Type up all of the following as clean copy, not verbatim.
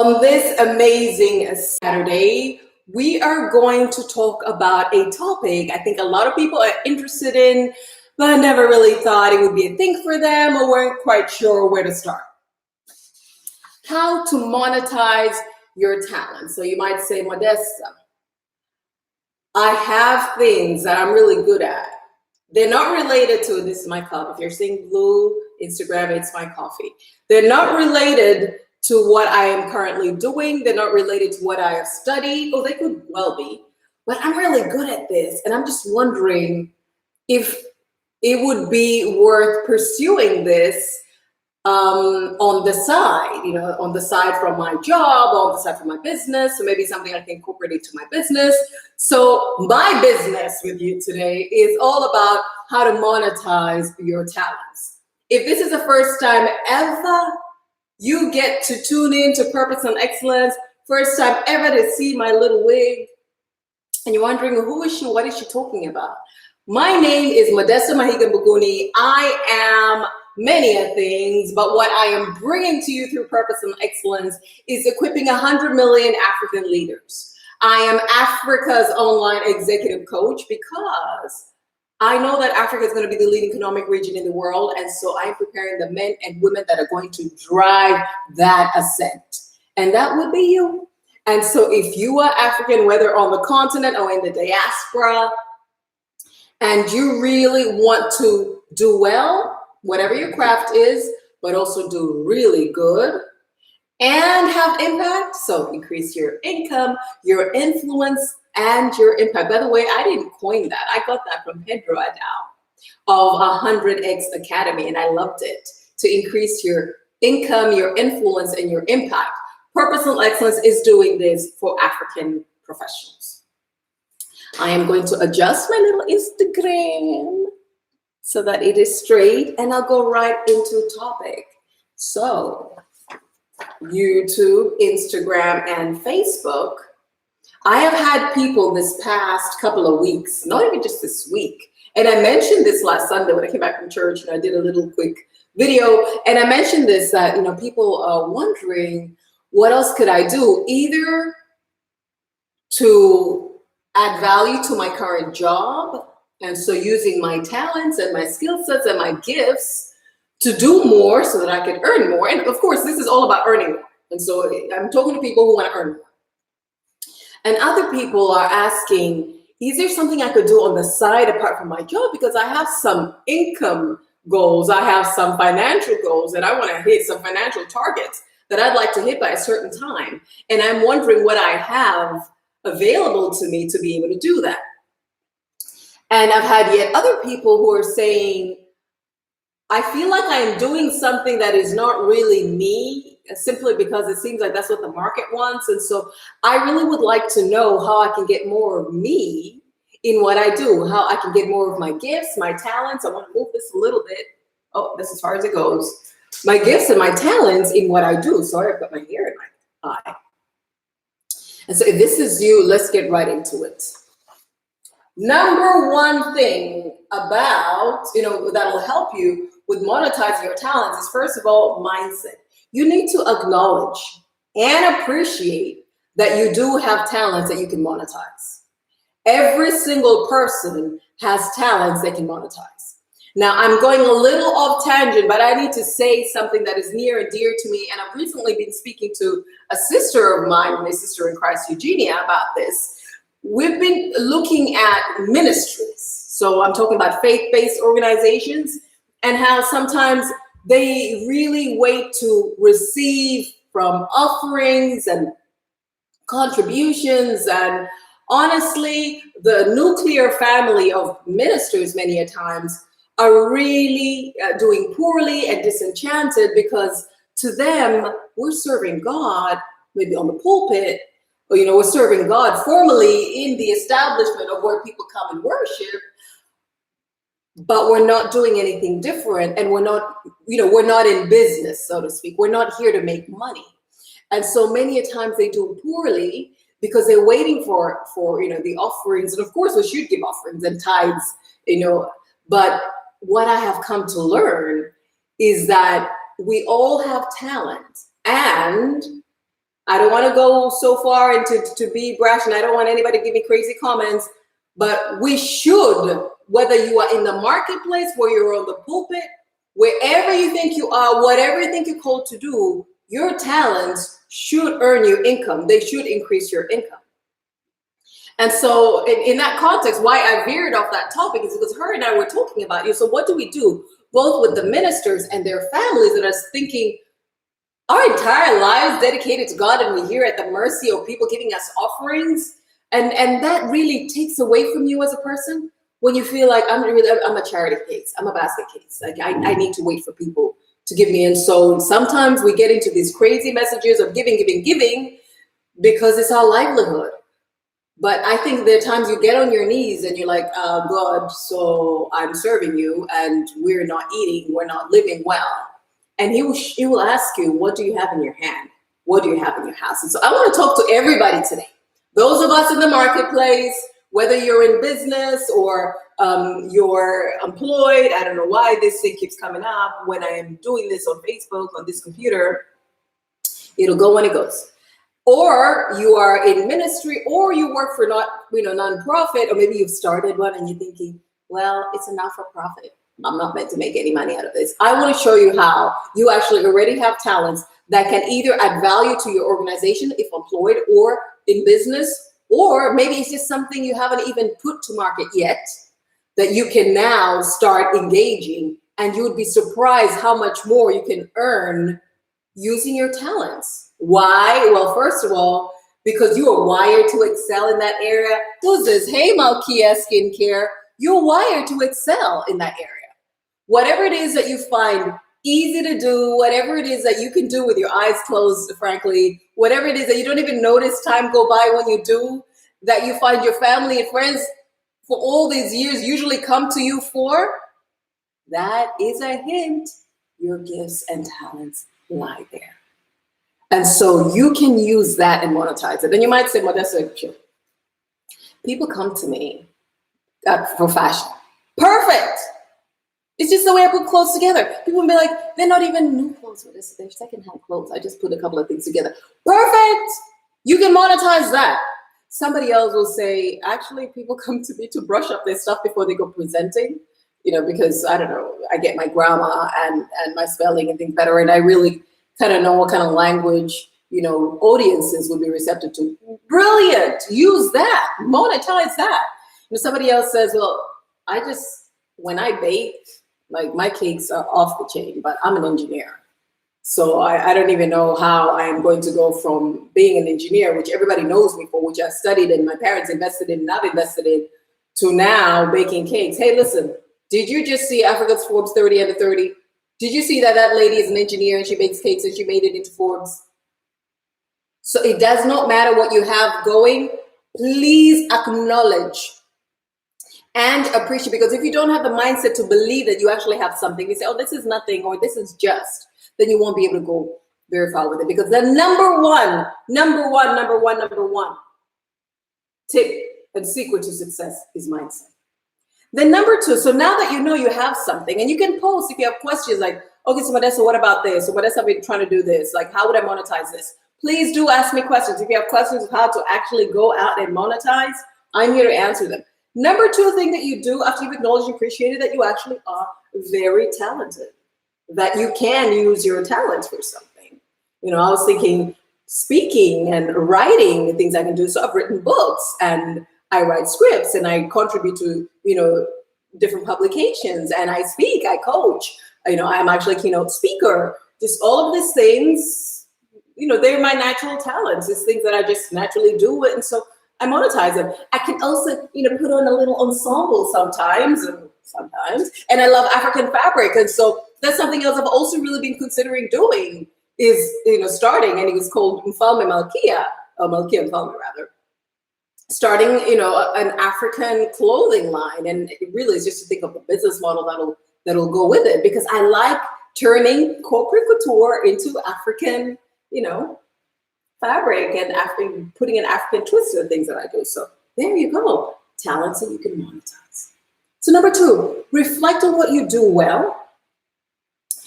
On this amazing Saturday, we are going to talk about a topic I think a lot of people are interested in, but never really thought it would be a thing for them or weren't quite sure where to start. How to monetize your talent. So you might say, Modesta, I have things that I'm really good at. They're not related to this is my cup. If you're seeing blue Instagram, it's my coffee. They're not related to what I am currently doing. They're not related to what I have studied. Oh, they could well be, but I'm really good at this. And I'm just wondering if it would be worth pursuing this on the side, on the side from my job, on the side from my business, so maybe something I can incorporate into my business. So my business with you today is all about how to monetize your talents. If this is the first time ever you get to tune in to Purpose and Excellence, first time ever to see my little wig, and you're wondering, who is she? What is she talking about? My name is Modesta Mahiga Buguni. I am many things, but what I am bringing to you through Purpose and Excellence is equipping 100 million African leaders. I am Africa's online executive coach because I know that Africa is going to be the leading economic region in the world, and so I'm preparing the men and women that are going to drive that ascent, and that would be you. And so if you are African, whether on the continent or in the diaspora, and you really want to do well, whatever your craft is, but also do really good and have impact. So increase your income, your influence, and your impact. By the way, I didn't coin that. I got that from Pedro Adao of 100X Academy, and I loved it. To increase your income, your influence, and your impact. Purpose and Excellence is doing this for African professionals. I am going to adjust my little Instagram so that it is straight, and I'll go right into topic. So YouTube, Instagram, and Facebook. I have had people this past couple of weeks, not even just this week, and I mentioned this last Sunday when I came back from church, and I did a little quick video, and I mentioned this, that people are wondering, what else could I do? Either to add value to my current job, and so using my talents and my skill sets and my gifts to do more so that I can earn more. And of course, this is all about earning more. And so I'm talking to people who want to earn more. And other people are asking, is there something I could do on the side apart from my job? Because I have some income goals, I have some financial goals, and I want to hit some financial targets that I'd like to hit by a certain time. And I'm wondering what I have available to me to be able to do that. And I've had yet other people who are saying, I feel like I'm doing something that is not really me, simply because it seems like that's what the market wants. And so I really would like to know how I can get more of me in what I do, how I can get more of my gifts, my talents. I want to move this a little bit. Oh, that's as far as it goes. My gifts and my talents in what I do. Sorry, I've got my hair in my eye. And so if this is you, let's get right into it. Number one thing about, that'll help you with monetizing your talents is, first of all, mindset. You need to acknowledge and appreciate that you do have talents that you can monetize. Every single person has talents they can monetize. Now, I'm going a little off tangent, but I need to say something that is near and dear to me. And I've recently been speaking to a sister of mine, my sister in Christ, Eugenia, about this. We've been looking at ministries. So I'm talking about faith-based organizations and how sometimes they really wait to receive from offerings and contributions. And honestly, the nuclear family of ministers many a times are really doing poorly and disenchanted, because to them, we're serving God, maybe on the pulpit, or, we're serving God formally in the establishment of where people come and worship, but we're not doing anything different. And we're not in business, so to speak. We're not here to make money. And so many a times they do poorly because they're waiting for the offerings. And of course, we should give offerings and tithes, but what I have come to learn is that we all have talent, and I don't want to go so far into to be brash, and I don't want anybody to give me crazy comments, but we should, whether you are in the marketplace, where you're on the pulpit, wherever you think you are, whatever you think you're called to do, your talents should earn you income. They should increase your income. And so in that context, why I veered off that topic is because her and I were talking about you. So what do we do, both with the ministers and their families that are thinking, our entire lives dedicated to God, and we're here at the mercy of people giving us offerings, and that really takes away from you as a person when you feel like I'm a charity case, I'm a basket case. Like I need to wait for people to give me. And so sometimes we get into these crazy messages of giving because it's our livelihood. But I think there are times you get on your knees and you're like, God, so I'm serving you and we're not eating, we're not living well. And he will ask you, what do you have in your hand? What do you have in your house? And so I want to talk to everybody today. Those of us in the marketplace, whether you're in business or you're employed, I don't know why this thing keeps coming up. When I am doing this on Facebook, on this computer, it'll go when it goes. Or you are in ministry, or you work for nonprofit, or maybe you've started one and you're thinking, well, it's a not-for-profit. I'm not meant to make any money out of this. I want to show you how you actually already have talents that can either add value to your organization if employed or in business, or maybe it's just something you haven't even put to market yet that you can now start engaging, and you would be surprised how much more you can earn using your talents. Why? Well, first of all, because you are wired to excel in that area. Who's this? Hey, Malkia Skincare. You're wired to excel in that area. Whatever it is that you find easy to do, whatever it is that you can do with your eyes closed, frankly, whatever it is that you don't even notice time go by when you do, that you find your family and friends for all these years usually come to you for, that is a hint your gifts and talents lie there. And so you can use that and monetize it. And you might say, well, that's a joke. People come to me for fashion. Perfect. It's just the way I put clothes together. People will be like, they're not even new clothes, but they're secondhand clothes. I just put a couple of things together. Perfect. You can monetize that. Somebody else will say, actually, people come to me to brush up their stuff before they go presenting, because I don't know, I get my grammar and my spelling and things better. And I really kind of know what kind of language, audiences would be receptive to. Brilliant. Use that. Monetize that. Somebody else says, well, when I bake, like my cakes are off the chain, but I'm an engineer. So I don't even know how I am going to go from being an engineer, which everybody knows me for, which I studied and my parents invested in and I've invested in, to now baking cakes. Hey, listen, did you just see Africa's Forbes 30 under 30? Did you see that lady is an engineer and she bakes cakes and she made it into Forbes? So it does not matter what you have going. Please acknowledge and appreciate, because if you don't have the mindset to believe that you actually have something, you say, oh, this is nothing, or this is just, then you won't be able to go very far with it. Because the number one tip and secret to success is mindset. Then number two, so now that you know you have something, and you can post if you have questions like, okay, so Vanessa, what about this? So Vanessa, I've been trying to do this. Like, how would I monetize this? Please do ask me questions. If you have questions of how to actually go out and monetize, I'm here to answer them. Number two thing that you do after you've acknowledged and appreciated that you actually are very talented, that you can use your talents for something. I was thinking speaking and writing and things I can do. So I've written books and I write scripts and I contribute to, different publications, and I speak, I coach, I'm actually a keynote speaker. Just all of these things, they're my natural talents. It's things that I just naturally do. And so I monetize them. I can also, put on a little ensemble sometimes, and I love African fabric. And so that's something else I've also really been considering doing is, starting, and it was called Mfalme Malkia, or Malkia Mfalme rather, starting, an African clothing line. And it really is just to think of the business model that'll go with it, because I like turning corporate couture into African, fabric and putting an African twist to the things that I do. So there you go, talents that you can monetize. So number two, reflect on what you do well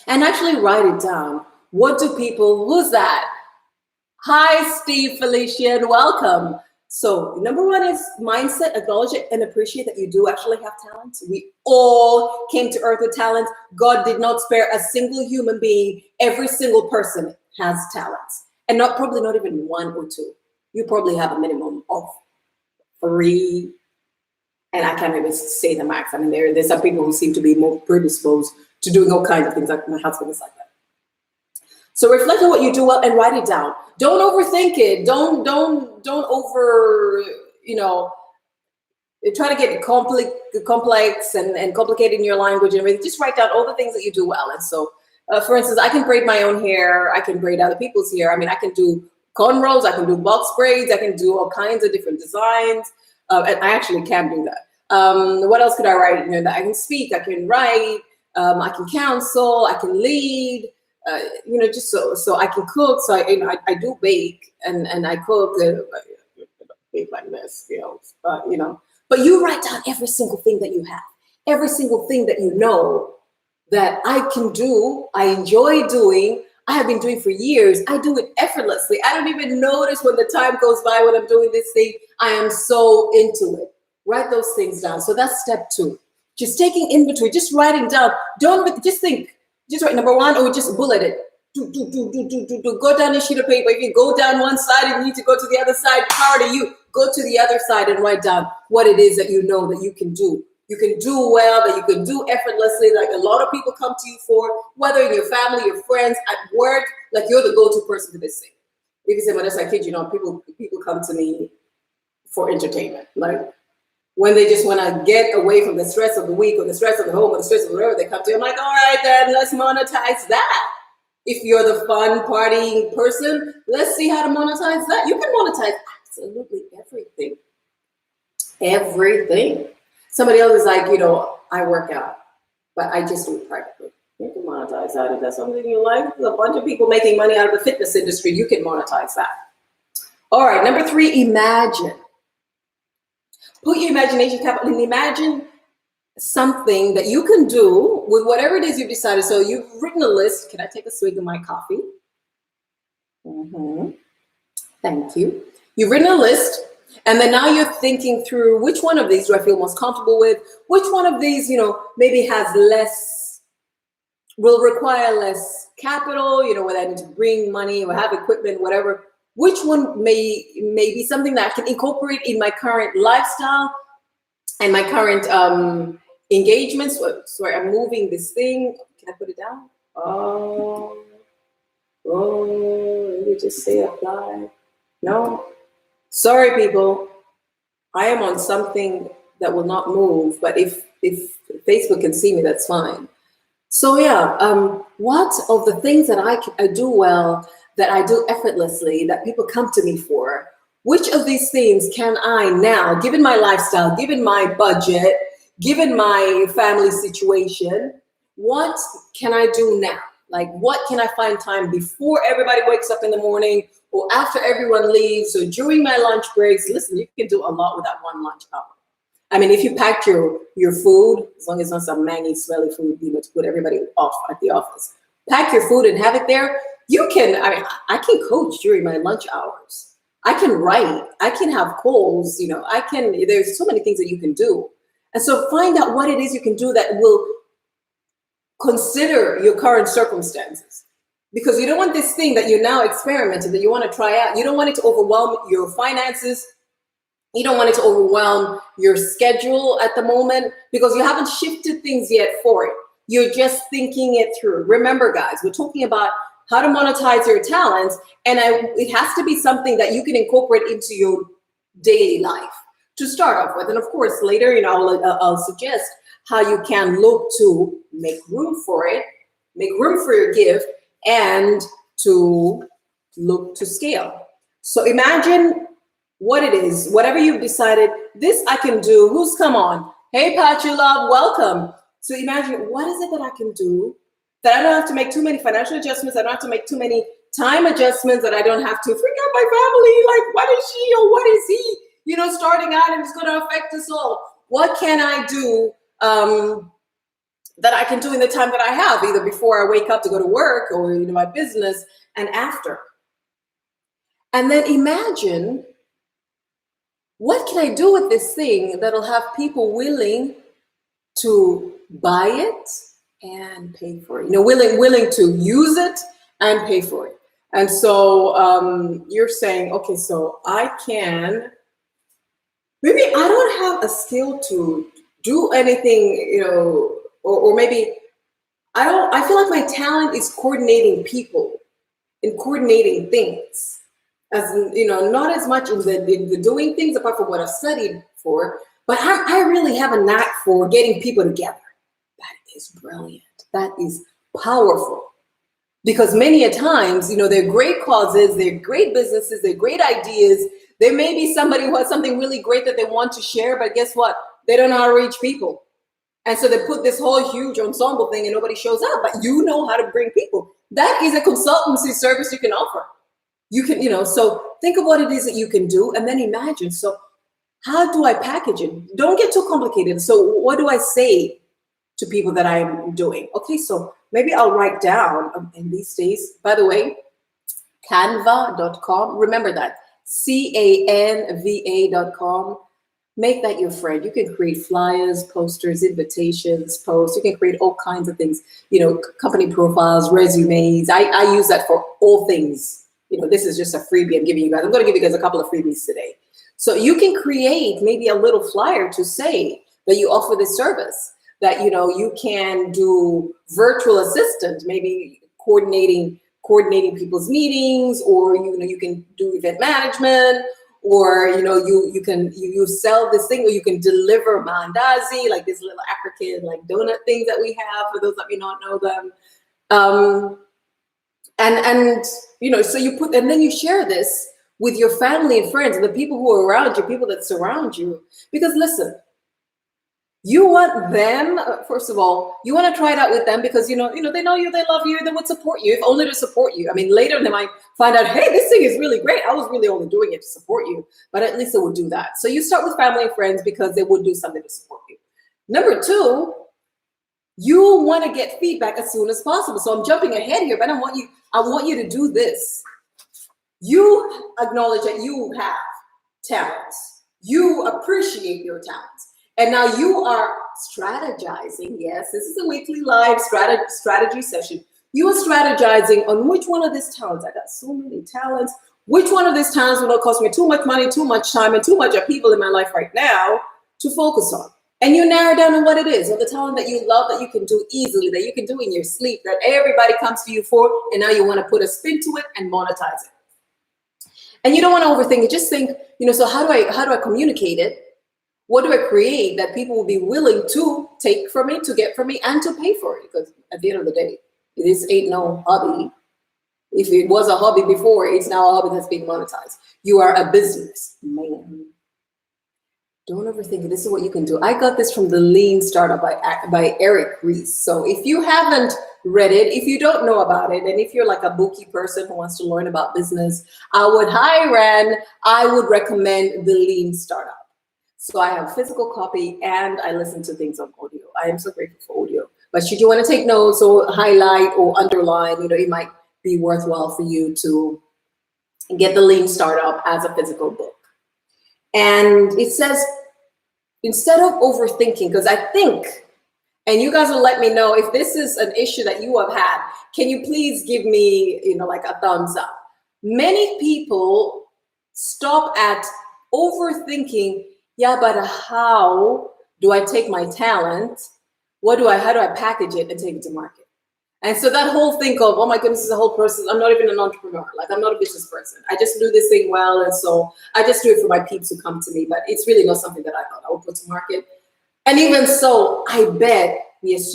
and actually write it down. What do people, who's that? Hi, Steve, Felicia, and welcome. So, number one is mindset, acknowledge it and appreciate that you do actually have talents. We all came to earth with talents. God did not spare a single human being. Every single person has talents, and probably not even one or two. You probably have a minimum of three, and I can't even say the max. I mean, there's some people who seem to be more predisposed to doing all kinds of things. Like my husband is like that. So reflect on what you do well and write it down. Don't overthink it. Don't over, try to get complex and complicated in your language and everything. Just write down all the things that you do well. And so, for instance, I can braid my own hair. I can braid other people's hair. I mean, I can do cornrows. I can do box braids. I can do all kinds of different designs. And I actually can do that. What else could I write? That I can speak. I can write. I can counsel. I can lead. Just so I can cook. So I do bake and I cook. Bake like this, But you write down every single thing that you have, every single thing that you know that I can do. I enjoy doing. I have been doing for years. I do it effortlessly. I don't even notice when the time goes by when I'm doing this thing. I am so into it. Write those things down. So that's step 2. Just taking inventory, just writing down. Don't just think. Just write number 1 or just bullet it. Do. Go down a sheet of paper. If you go down one side and you need to go to the other side, power to you. Go to the other side and write down what it is that you know that you can do. You can do well, that you can do effortlessly, like a lot of people come to you for, whether in your family, your friends, at work, like you're the go-to person for this thing. If you say, Monetise, I kid you not, people come to me for entertainment. Like, when they just want to get away from the stress of the week or the stress of the home or the stress of whatever, they come to you. I'm like, all right, then let's monetize that. If you're the fun partying person, let's see how to monetize that. You can monetize absolutely everything. Everything. Somebody else is like, I work out, but I just do it privately. You can monetize that. If that's something you like, there's a bunch of people making money out of the fitness industry. You can monetize that. All right, number 3, imagine. Put your imagination capital and imagine something that you can do with whatever it is you've decided. So you've written a list. Can I take a swig of my coffee? Thank you. You've written a list, and then now you're thinking through which one of these do I feel most comfortable with? Which one of these, maybe will require less capital, whether I need to bring money or have equipment, whatever. Which one may be something that I can incorporate in my current lifestyle and my current engagements? Sorry, I'm moving this thing. Can I put it down? Let me just say apply. No. Sorry, people. I am on something that will not move, but if Facebook can see me, that's fine. So yeah, what of the things that I do well, that I do effortlessly, that people come to me for, which of these things can I now, given my lifestyle, given my budget, given my family situation, what can I do now? Like, what can I find time before everybody wakes up in the morning or after everyone leaves or during my lunch breaks? Listen, you can do a lot with that one lunch hour. I mean, if you packed your food, as long as it's not some mangy, smelly food, to put everybody off at the office, pack your food and have it there. You can, I can coach during my lunch hours. I can write. I can have calls. There's so many things that you can do. And so find out what it is you can do that will consider your current circumstances. Because you don't want this thing that you're now experimenting, that you want to try out. You don't want it to overwhelm your finances. You don't want it to overwhelm your schedule at the moment because you haven't shifted things yet for it. You're just thinking it through. Remember, guys, we're talking about how to monetize your talents, and it has to be something that you can incorporate into your daily life to start off with. And of course, later, I'll suggest how you can look to make room for it, make room for your gift, and to look to scale. So imagine what it is, whatever you've decided, this I can do. Who's come on? Hey, Pat, you love, welcome. So imagine, what is it that I can do that I don't have to make too many financial adjustments, I don't have to make too many time adjustments, that I don't have to freak out my family, like, what is she or what is he, starting out, and it's going to affect us all. What can I do that I can do in the time that I have, either before I wake up to go to work or my business and after? And then imagine, what can I do with this thing that'll have people willing to buy it and pay for it? Willing to use it and pay for it. And so you're saying, okay, so I can, maybe I don't have a skill to do anything, or maybe I feel like my talent is coordinating people and coordinating things. As not as much in the doing things, apart from what I've studied for, but I really have a knack for getting people together. That is brilliant. That is powerful. Because many a times, they're great causes, they're great businesses, they're great ideas. There may be somebody who has something really great that they want to share, but guess what? They don't know how to reach people. And so they put this whole huge ensemble thing and nobody shows up, but you know how to bring people. That is a consultancy service you can offer. You can, so think of what it is that you can do and then imagine, so how do I package it? Don't get too complicated. So what do I say to people that I'm doing? Okay, so maybe I'll write down in these days, by the way, canva.com. Remember that, canva.com. Make that your friend. You can create flyers, posters, invitations, posts. You can create all kinds of things, company profiles, resumes. I use that for all things. This is just a freebie I'm giving you guys. I'm going to give you guys a couple of freebies today. So you can create maybe a little flyer to say that you offer this service, that, you can do virtual assistant, maybe coordinating people's meetings, or, you can do event management, or, you sell this thing, or you can deliver mandazi, like this little African, like donut things that we have, for those that may not know them. And so you put, and then you share this with your family and friends, and the people who are around you, people that surround you. Because listen, you want them, first of all, you want to try it out with them because, they know you, they love you, they would support you, if only to support you. I mean, later they might find out, hey, this thing is really great. I was really only doing it to support you, but at least they would do that. So you start with family and friends because they would do something to support you. Number two, you want to get feedback as soon as possible. So I'm jumping ahead here, but I want you to do this. You acknowledge that you have talents. You appreciate your talents. And now you are strategizing. Yes, this is a weekly live strategy session. You are strategizing on which one of these talents. I got so many talents. Which one of these talents will not cost me too much money, too much time, and too much of people in my life right now to focus on? And you narrow down on what it is, or the talent that you love, that you can do easily, that you can do in your sleep, that everybody comes to you for, and now you want to put a spin to it and monetize it. And you don't want to overthink it. Just think, so how do I communicate it? What do I create that people will be willing to take from me, to get from me, and to pay for it? Because at the end of the day, it ain't no hobby. If it was a hobby before, it's now a hobby that's being monetized. You are a business man. Don't overthink it. This is what you can do. I got this from The Lean Startup by Eric Ries. So if you haven't read it, if you don't know about it, and if you're like a bookie person who wants to learn about business, I would recommend The Lean Startup. So I have physical copy and I listen to things on audio. I am so grateful for audio. But should you want to take notes or highlight or underline, it might be worthwhile for you to get The Lean Startup as a physical book. And it says, instead of overthinking, because I think, and you guys will let me know if this is an issue that you have had, can you please give me, like a thumbs up? Many people stop at overthinking. Yeah, but how do I take my talent? How do I package it and take it to market? And so that whole thing of, oh my goodness, this is a whole person. I'm not even an entrepreneur. Like, I'm not a business person. I just do this thing well. And so I just do it for my peeps who come to me. But it's really not something that I thought I would put to market. And even so, I bet it's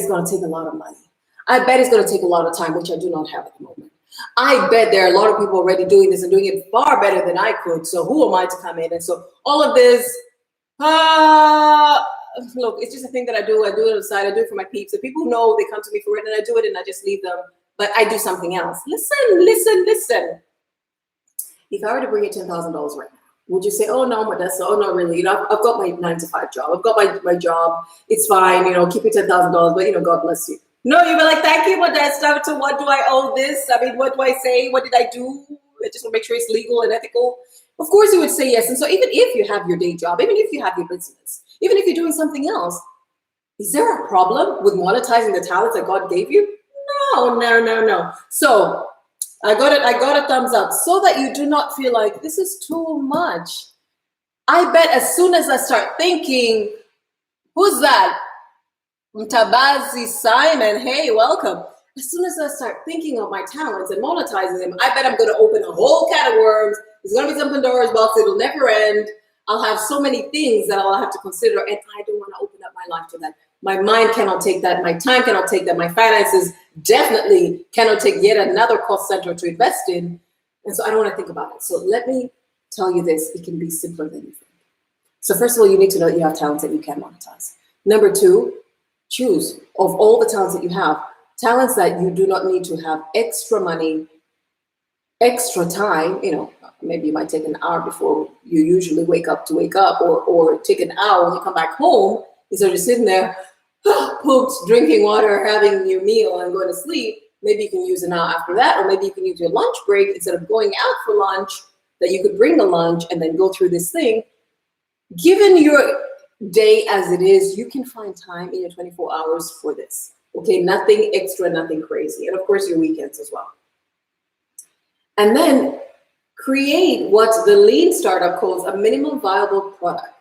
going to take a lot of money. I bet it's going to take a lot of time, which I do not have at the moment. I bet there are a lot of people already doing this and doing it far better than I could. So who am I to come in? And so all of this, look, it's just a thing that I do. I do it on the side. I do it for my peeps. The people who know, they come to me for it, and I do it, and I just leave them. But I do something else. Listen. If I were to bring you $10,000 right now, would you say, oh no, Modesta, oh no, really? I've got my 9-to-5 job. I've got my job. It's fine. Keep your $10,000, but God bless you. No, you'd be like, thank you, Modesta. So what do I owe this? I mean, what do I say? What did I do? I just want to make sure it's legal and ethical. Of course you would say yes. And so even if you have your day job, even if you have your business, even if you're doing something else, is there a problem with monetizing the talents that God gave you? No. So I got a thumbs up so that you do not feel like this is too much. I bet as soon as I start thinking, who's that? Mtabazi Simon, hey, welcome. As soon as I start thinking of my talents and monetizing them, I bet I'm going to open a whole can of worms. There's going to be some Pandora's box. It'll never end. I'll have so many things that I'll have to consider, and I don't want to open up my life to that. My mind cannot take that. My time cannot take that. My finances definitely cannot take yet another cost center to invest in. And so I don't want to think about it. So let me tell you this. It can be simpler than you think. So first of all, you need to know that you have talents that you can monetize. Number two, choose of all the talents that you have, talents that you do not need to have extra money, extra time. Maybe you might take an hour before you usually wake up, or take an hour when you come back home instead of just sitting there, pooped, drinking water, having your meal and going to sleep. Maybe you can use an hour after that, or maybe you can use your lunch break instead of going out for lunch, that you could bring the lunch and then go through this thing. Given your day as it is, you can find time in your 24 hours for this. Okay, nothing extra, nothing crazy. And of course your weekends as well. And then create what the lean startup calls a minimum viable product.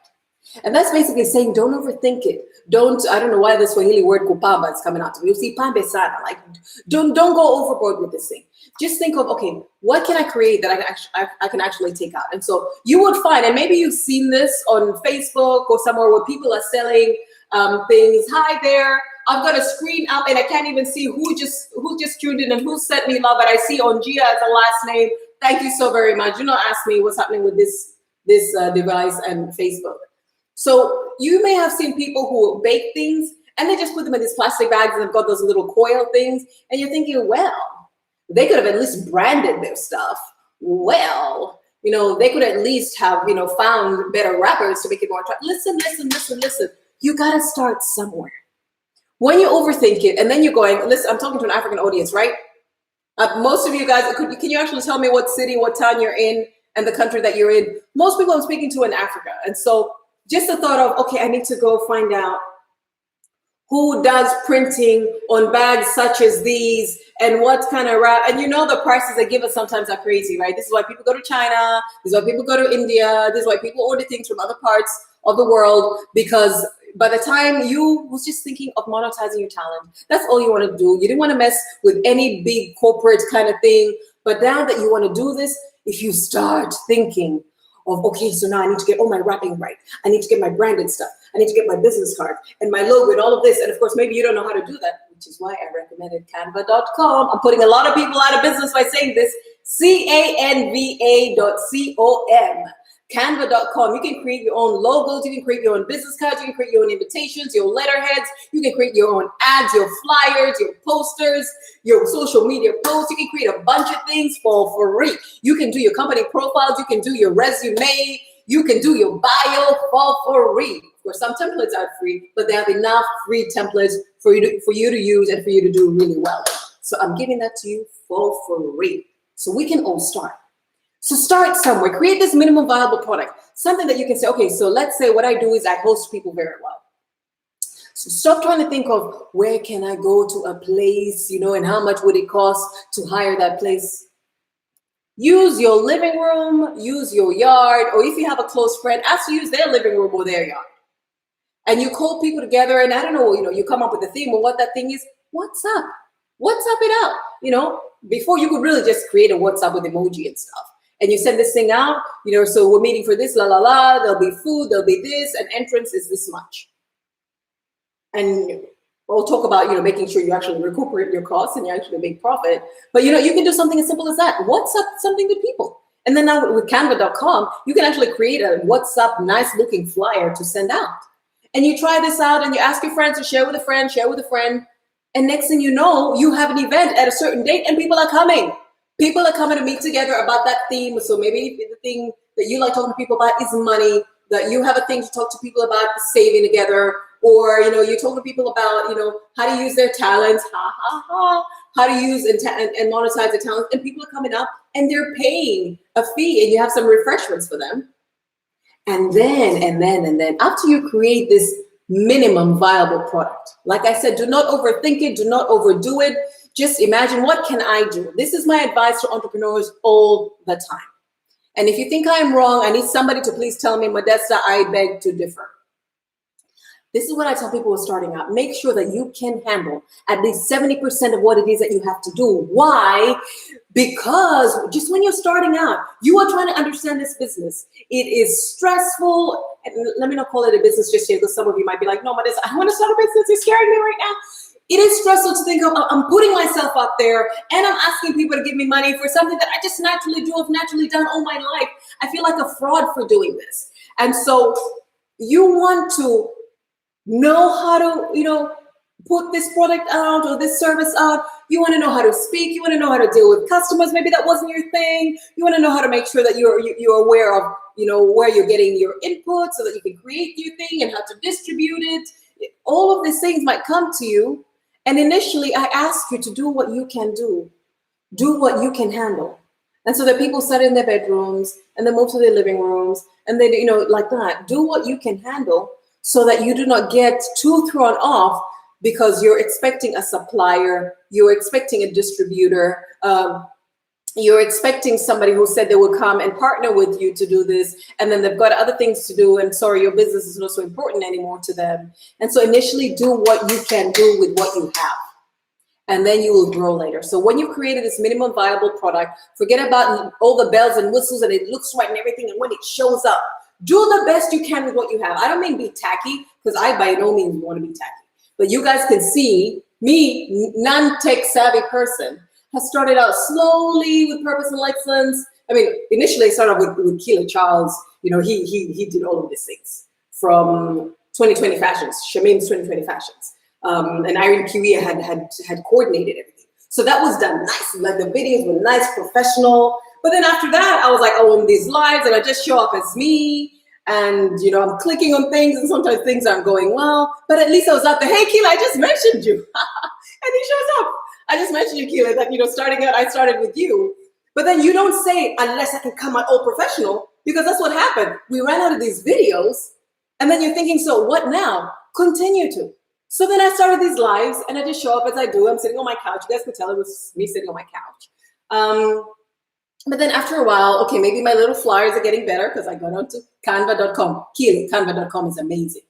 And that's basically saying don't overthink it. I don't know why the Swahili word kupamba is coming out to me. You see, pambe sana. Like, don't go overboard with this thing. Just think of, okay, what can I create that I can actually take out? And so you would find, and maybe you've seen this on Facebook or somewhere where people are selling things. Hi there, I've got a screen up and I can't even see who just tuned in and who sent me love. But I see Onjia as a last name. Thank you so very much. Do not ask me what's happening with this device and Facebook. So you may have seen people who bake things and they just put them in these plastic bags and they've got those little coil things. And you're thinking, well, they could have at least branded their stuff. Well, they could at least have, found better wrappers to make it more attractive. Listen. You got to start somewhere. When you overthink it and then you're going, listen, I'm talking to an African audience, right? Most of you guys, can you actually tell me what city, what town you're in and the country that you're in? Most people I'm speaking to in Africa. And so just the thought of, okay, I need to go find out who does printing on bags such as these and what kind of wrap. And the prices they give us sometimes are crazy, right? This is why people go to China. This is why people go to India. This is why people order things from other parts of the world, because by the time you was just thinking of monetizing your talent, that's all you want to do. You didn't want to mess with any big corporate kind of thing. But now that you want to do this, if you start thinking of, okay, so now I need to get all my wrapping right. I need to get my branded stuff. I need to get my business card and my logo and all of this. And of course, maybe you don't know how to do that, which is why I recommended canva.com. I'm putting a lot of people out of business by saying this, canva.com. Canva.com. You can create your own logos. You can create your own business cards. You can create your own invitations, your letterheads. You can create your own ads, your flyers, your posters, your social media posts. You can create a bunch of things for free. You can do your company profiles. You can do your resume. You can do your bio for free. Of course, some templates are free, but they have enough free templates for you to use and for you to do really well. So I'm giving that to you for free. So we can all start. So start somewhere, create this minimum viable product, something that you can say, okay, so let's say what I do is I host people very well. So stop trying to think of where can I go to a place, and how much would it cost to hire that place. Use your living room, use your yard, or if you have a close friend, ask to use their living room or their yard. And you call people together and I don't know, you come up with a theme or what that thing is. What's up? What's up it up? Before you could really just create a WhatsApp with emoji and stuff. And you send this thing out, so we're meeting for this, there'll be food, there'll be this, and entrance is this much. And we'll talk about, making sure you actually recuperate your costs and you actually make profit. But, you can do something as simple as that. WhatsApp something to people. And then now with canva.com, you can actually create a WhatsApp nice looking flyer to send out. And you try this out and you ask your friends to share with a friend. And next thing you know, you have an event at a certain date and people are coming. People are coming to meet together about that theme. So maybe the thing that you like talking to people about is money, that you have a thing to talk to people about saving together, or, you talk to people about, how to use their talents. how to use and monetize the talent, and people are coming up and they're paying a fee, and you have some refreshments for them. And then after you create this minimum viable product, like I said, do not overthink it, do not overdo it. Just imagine, what can I do? This is my advice to entrepreneurs all the time. And if you think I'm wrong, I need somebody to please tell me, Modesta, I beg to differ. This is what I tell people who are starting out. Make sure that you can handle at least 70% of what it is that you have to do. Why? Because just when you're starting out, you are trying to understand this business. It is stressful. And let me not call it a business just yet, because some of you might be like, no, Modesta, I want to start a business. You're scaring me right now. It is stressful to think of, I'm putting myself out there and I'm asking people to give me money for something that I just naturally do, have naturally done all my life. I feel like a fraud for doing this. And so you want to know how to, put this product out or this service out. You want to know how to speak. You want to know how to deal with customers. Maybe that wasn't your thing. You want to know how to make sure that you're aware of, where you're getting your input so that you can create your thing and how to distribute it. All of these things might come to you. And initially, I ask you to do what you can do what you can handle. And so that people sit in their bedrooms and they move to their living rooms and they, like that. Do what you can handle so that you do not get too thrown off because you're expecting a supplier, you're expecting a distributor, you're expecting somebody who said they would come and partner with you to do this, and then they've got other things to do, and sorry, your business is not so important anymore to them. And so initially do what you can do with what you have, and then you will grow later. So when you've created this minimum viable product, forget about all the bells and whistles and it looks right and everything, and when it shows up, do the best you can with what you have. I don't mean be tacky, because I by no means want to be tacky. But you guys can see me, non-tech savvy person, has started out slowly with purpose and excellence. I mean, initially I started with Keeler Charles. He did all of these things from 2020 Fashions, Shamim's 2020 Fashions. And Irene Kiwia had coordinated everything. So that was done nice. Like the videos were nice, professional. But then after that, I was like, on these lives, and I just show up as me. And, I'm clicking on things, and sometimes things aren't going well. But at least I was out there, hey, Keela, I just mentioned you. And he shows up. I just mentioned you, Keela, that, starting out, I started with you. But then you don't say, unless I can come out all professional, because that's what happened. We ran out of these videos, and then you're thinking, so what now? Continue to. So then I started these lives, and I just show up as I do. I'm sitting on my couch. You guys could tell it was me sitting on my couch. But then after a while, okay, maybe my little flyers are getting better because I got onto canva.com. Keely, canva.com is amazing.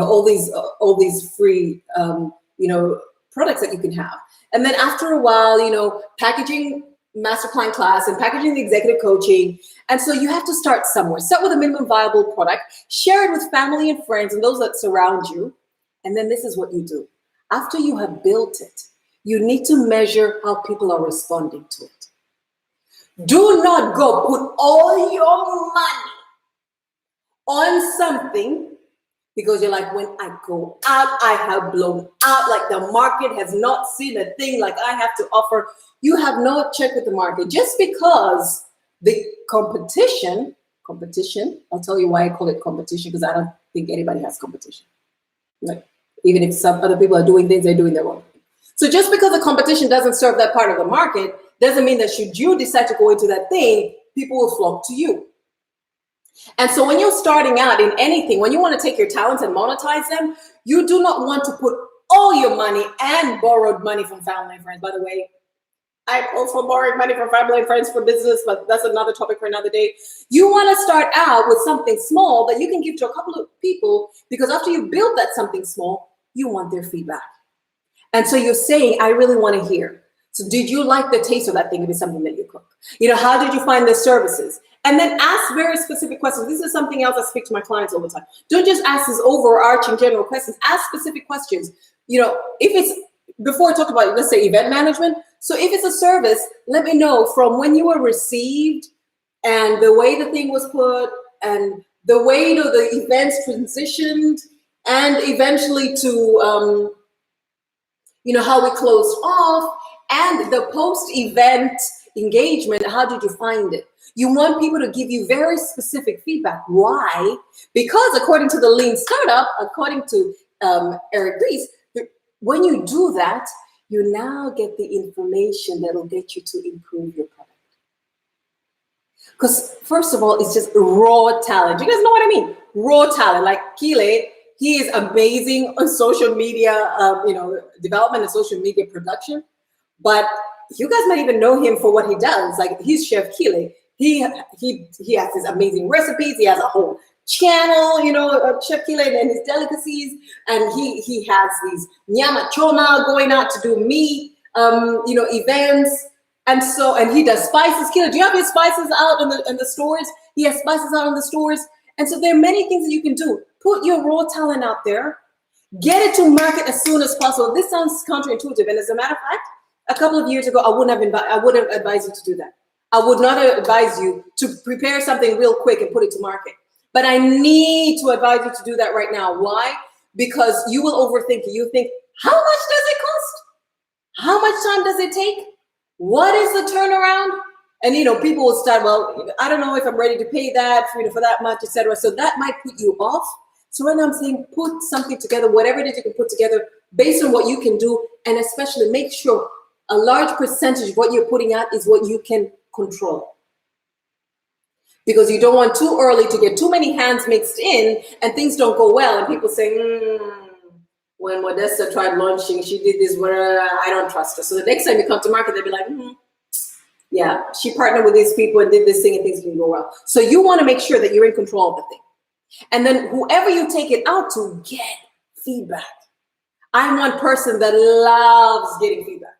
All these free, products that you can have. And then after a while, packaging master plan class and packaging the executive coaching. And so you have to start somewhere. Start with a minimum viable product, share it with family and friends and those that surround you. And then this is what you do. After you have built it, you need to measure how people are responding to it. Do not go put all your money on something because you're like, when I go out, I have blown out. Like the market has not seen a thing like I have to offer. You have no check with the market. Just because the competition, I'll tell you why I call it competition, because I don't think anybody has competition. Like, even if some other people are doing things, they're doing their own thing. So just because the competition doesn't serve that part of the market doesn't mean that should you decide to go into that thing, people will flock to you. And so when you're starting out in anything, when you want to take your talents and monetize them, you do not want to put all your money and borrowed money from family and friends. By the way, I also borrowed money from family and friends for business, but that's another topic for another day. You want to start out with something small that you can give to a couple of people, because after you build that something small, you want their feedback. And so you're saying, I really want to hear. So did you like the taste of that thing if it's something that you cook? How did you find the services? And then ask very specific questions. This is something else I speak to my clients all the time. Don't just ask these overarching general questions. Ask specific questions. If it's, before I talk about, let's say, event management. So if it's a service, let me know from when you were received and the way the thing was put and the way the events transitioned and eventually to, how we closed off. And the post-event engagement, how did you find it? You want people to give you very specific feedback. Why? Because according to the Lean Startup, according to Eric Ries, when you do that, you now get the information that'll get you to improve your product. Because first of all, it's just raw talent. You guys know what I mean? Raw talent. Like Kile, he is amazing on social media, development and social media production. But you guys might even know him for what he does. Like he's Chef Kile. He has his amazing recipes. He has a whole channel, Chef Kile and his delicacies. And he has these nyama choma going out to do meat, events. And he does spices. Killer, do you have your spices out in the stores? He has spices out in the stores. And so there are many things that you can do. Put your raw talent out there. Get it to market as soon as possible. This sounds counterintuitive. And as a matter of fact, a couple of years ago, I wouldn't advise you to do that. I would not advise you to prepare something real quick and put it to market. But I need to advise you to do that right now. Why? Because you will overthink it. You think, how much does it cost? How much time does it take? What is the turnaround? And people will start, well, I don't know if I'm ready to pay that for that much, etc. So that might put you off. So right now I'm saying put something together, whatever it is you can put together based on what you can do, and especially make sure a large percentage of what you're putting out is what you can control. Because you don't want too early to get too many hands mixed in and things don't go well and people say, when Modesta tried launching, she did this where I don't trust her. So the next time you come to market, they'll be like, yeah, she partnered with these people and did this thing and things can go well. So you want to make sure that you're in control of the thing. And then whoever you take it out to, get feedback. I'm one person that loves getting feedback.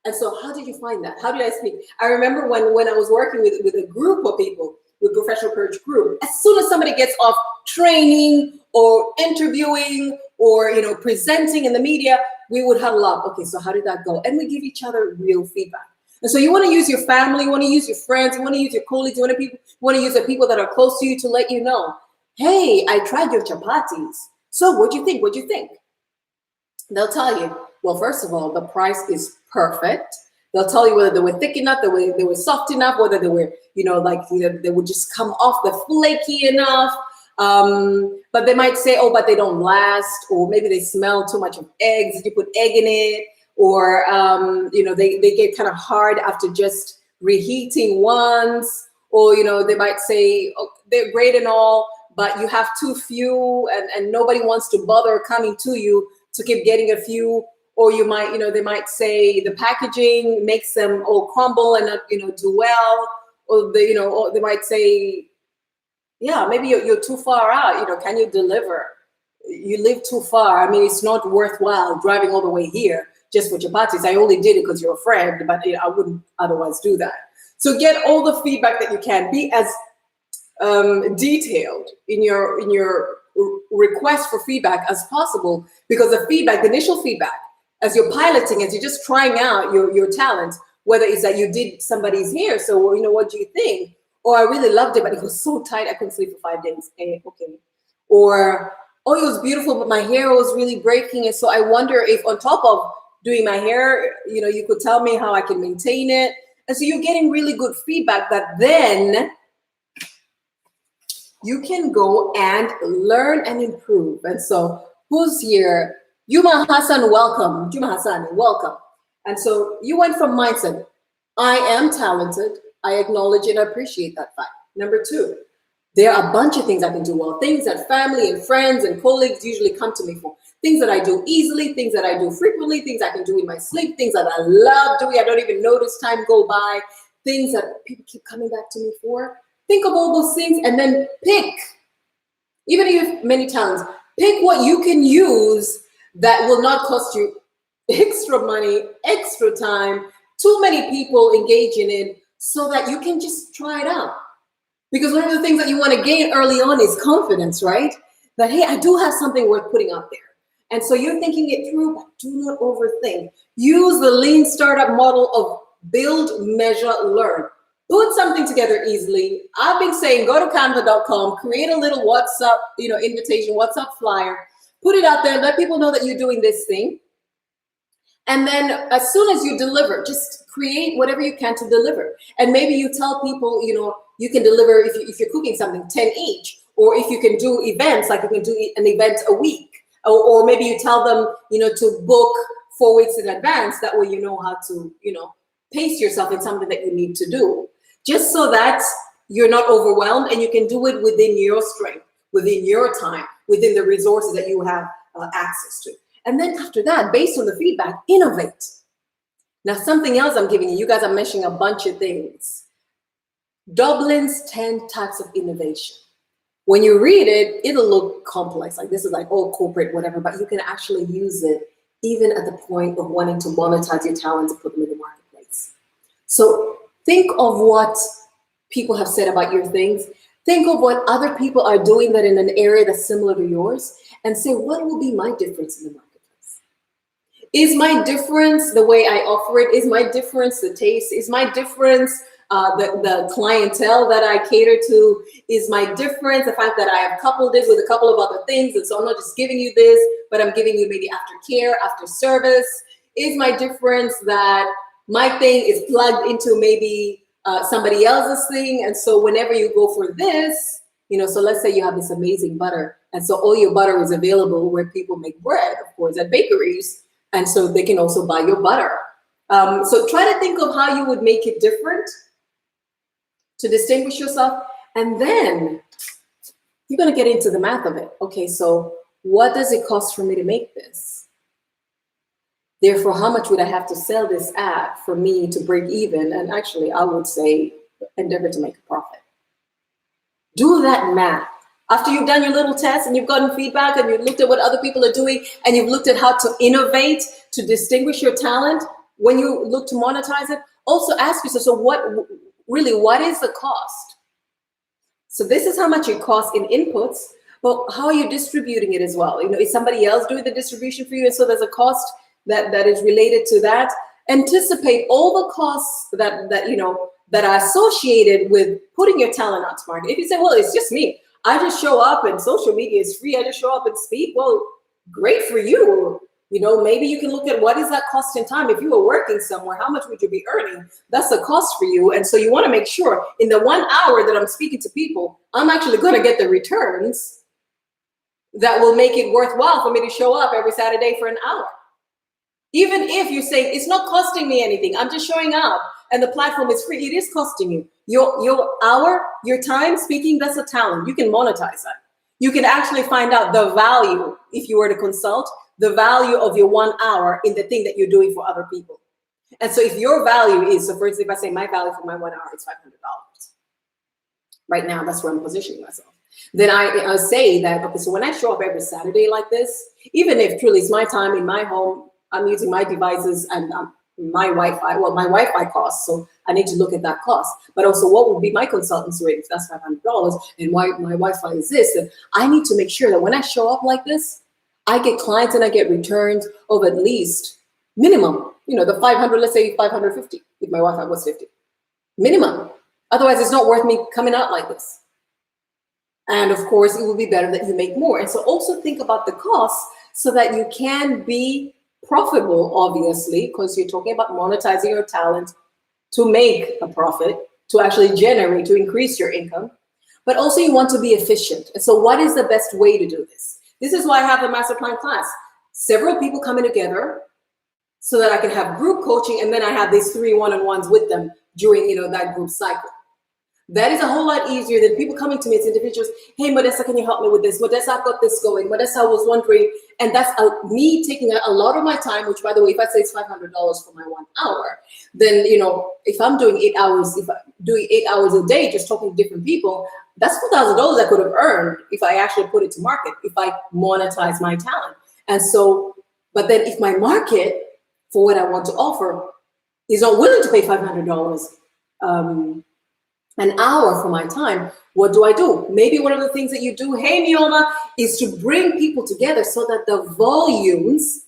And so how did you find that? How did I speak? I remember when I was working with a group of people, with Professional Courage Group, as soon as somebody gets off training or interviewing or presenting in the media, we would huddle up. Okay, so how did that go? And we give each other real feedback. And so you want to use your family, you want to use your friends, you want to use your colleagues, you want to use the people that are close to you to let you know, hey, I tried your chapatis. So what'd you think? What'd you think? They'll tell you, well, first of all, the price is perfect. They'll tell you whether they were thick enough, whether they were soft enough, whether they were, they would just come off the flaky enough. But they might say, oh, but they don't last, or maybe they smell too much of eggs. Did you put egg in it? Or, they get kind of hard after just reheating once. Or, they might say, oh, they're great and all, but you have too few and nobody wants to bother coming to you to keep getting a few. Or you might, they might say the packaging makes them all crumble and not, do well. Or or they might say, yeah, maybe you're too far out. Can you deliver? You live too far. I mean, it's not worthwhile driving all the way here just for chapatis. I only did it because you're a friend, but I wouldn't otherwise do that. So get all the feedback that you can. Be as detailed in your request for feedback as possible, because the initial feedback, as you're piloting, as you're just trying out your talent, whether it's that you did somebody's hair, so what do you think? Or I really loved it, but it was so tight I couldn't sleep for 5 days. Okay. Or, oh, it was beautiful, but my hair was really breaking, and so I wonder if on top of doing my hair, you could tell me how I can maintain it. And so you're getting really good feedback that then you can go and learn and improve. And so who's here? Juma Hassan, welcome. Juma Hassan, welcome. And so you went from mindset, I am talented. I acknowledge and appreciate that fact. Number 2, there are a bunch of things I can do well, things that family and friends and colleagues usually come to me for, things that I do easily, things that I do frequently, things I can do in my sleep, things that I love doing. I don't even notice time go by, things that people keep coming back to me for. Think of all those things and then pick, even if you have many talents, pick what you can use that will not cost you extra money, extra time, too many people engage in it, so that you can just try it out. Because one of the things that you want to gain early on is confidence, right? That, hey, I do have something worth putting out there. And so you're thinking it through, but do not overthink. Use the lean startup model of build, measure, learn. Put something together easily. I've been saying, go to canva.com, create a little WhatsApp, invitation, WhatsApp flyer, put it out there and let people know that you're doing this thing. And then as soon as you deliver, just create whatever you can to deliver. And maybe you tell people, you can deliver, if you're cooking something, 10 each. Or if you can do events, like you can do an event a week. Or maybe you tell them, to book 4 weeks in advance. That way you know how to, pace yourself in something that you need to do, just so that you're not overwhelmed and you can do it within your strength, within your time, within the resources that you have access to. And then after that, based on the feedback, innovate. Now, something else I'm giving you, you guys are mentioning a bunch of things. Dublin's 10 types of innovation. When you read it, it'll look complex. Like this is like, oh, corporate, whatever, but you can actually use it even at the point of wanting to monetize your talents and put them in the marketplace. So think of what people have said about your things. Think of what other people are doing that in an area that's similar to yours, and say, what will be my difference in the marketplace? Is my difference the way I offer it? Is my difference the taste? Is my difference the clientele that I cater to? Is my difference the fact that I have coupled it with a couple of other things? And so I'm not just giving you this, but I'm giving you maybe aftercare, after service. Is my difference that my thing is plugged into maybe somebody else's thing? And so whenever you go for this, so let's say you have this amazing butter. And so all your butter is available where people make bread, of course, at bakeries. And so they can also buy your butter. So try to think of how you would make it different to distinguish yourself. And then you're going to get into the math of it. Okay, so what does it cost for me to make this? Therefore, how much would I have to sell this at for me to break even? And actually, I would say endeavor to make a profit. Do that math. After you've done your little test and you've gotten feedback and you've looked at what other people are doing and you've looked at how to innovate to distinguish your talent, when you look to monetize it, also ask yourself, so what is the cost? So this is how much it costs in inputs, but how are you distributing it as well? Is somebody else doing the distribution for you? And so there's a cost that is related to that. Anticipate all the costs that are associated with putting your talent out to market. If you say, well, it's just me, I just show up and social media is free, I just show up and speak, well, great for you. Maybe you can look at what is that cost in time. If you were working somewhere, how much would you be earning? That's the cost for you. And so you want to make sure in the 1 hour that I'm speaking to people, I'm actually going to get the returns that will make it worthwhile for me to show up every Saturday for an hour. Even if you say it's not costing me anything, I'm just showing up and the platform is free, it is costing you. Your hour, your time speaking, that's a talent. You can monetize that. You can actually find out the value, if you were to consult, the value of your 1 hour in the thing that you're doing for other people. And so if your value is, so for instance, if I say my value for my 1 hour is $500, right now, that's where I'm positioning myself. Then I say that, okay, so when I show up every Saturday like this, even if truly it's my time in my home, I'm using my devices and my Wi-Fi, well, my Wi-Fi costs, so I need to look at that cost. But also, what would be my consultant's rate if that's $500, and why my Wi-Fi is this? And I need to make sure that when I show up like this, I get clients and I get returns of at least minimum, the 500, let's say 550, if my Wi-Fi was 50. Minimum. Otherwise, it's not worth me coming out like this. And of course, it will be better that you make more. And so also think about the costs so that you can be profitable, obviously, because you're talking about monetizing your talent to make a profit, to actually generate, to increase your income. But also you want to be efficient. And so what is the best way to do this? This is why I have the master plan class. Several people coming together so that I can have group coaching, and then I have these 3 one-on-ones with them during that group cycle. That is a whole lot easier than people coming to me as individuals. Hey, Modessa, can you help me with this? Modessa, I've got this going. Modessa, I was wondering. And that's me taking a lot of my time, which, by the way, if I say it's $500 for my 1 hour, then, if I'm doing 8 hours, if I'm doing 8 hours a day, just talking to different people, that's $4,000 I could have earned if I actually put it to market, if I monetize my talent. And so, but then if my market for what I want to offer is not willing to pay $500, an hour for my time, what do? Maybe one of the things that you do, hey, Mioma, is to bring people together so that the volumes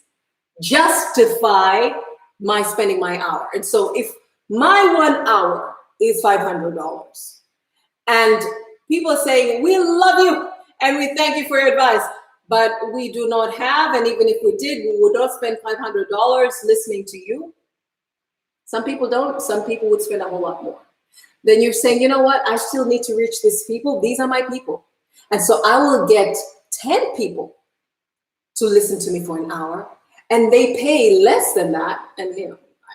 justify my spending my hour. And so if my 1 hour is $500 and people are saying, we love you and we thank you for your advice, but we do not have, and even if we did, we would not spend $500 listening to you. Some people don't, some people would spend a whole lot more. Then you're saying, you know what, I still need to reach these people. These are my people. And so I will get 10 people to listen to me for an hour. and they pay less than that, and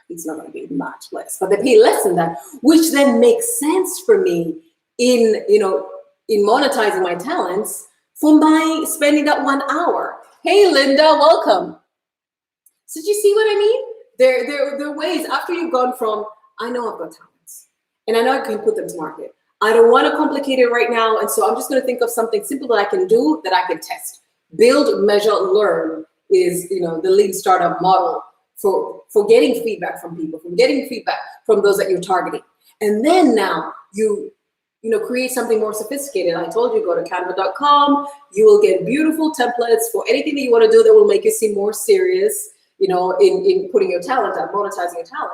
it's not going to be much less, but they pay less than that, which then makes sense for me in in monetizing my talents for my spending that 1 hour. Hey, Linda, welcome. So do you see what I mean? There are ways after you've gone from, I know I've got talents and I know I can put them to market. I don't want to complicate it right now. And so I'm just going to think of something simple that I can do, that I can test. Build, measure, learn is, the lean startup model for getting feedback from people, from getting feedback from those that you're targeting. And then now you create something more sophisticated. I told you, go to canva.com. You will get beautiful templates for anything that you want to do that will make you seem more serious, in putting your talent out, monetizing your talent.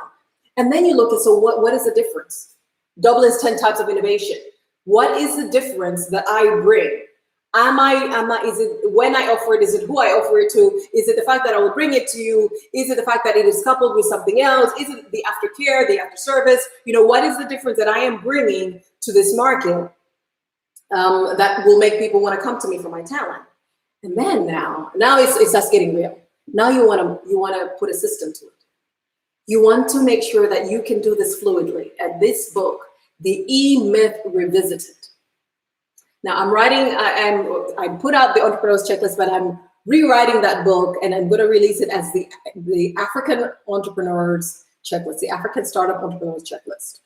And then you look at, so what is the difference? Dublin's 10 types of innovation. What is the difference that I bring? Is it when I offer it? Is it who I offer it to? Is it the fact that I will bring it to you? Is it the fact that it is coupled with something else? Is it the aftercare, the after service? What is the difference that I am bringing to this market that will make people want to come to me for my talent? And then now it's just getting real. Now you want to put a system to it. You want to make sure that you can do this fluidly. And this book, The E-Myth Revisited. Now I put out the Entrepreneur's Checklist, but I'm rewriting that book, and I'm going to release it as the African Entrepreneur's Checklist, the African Startup Entrepreneur's Checklist.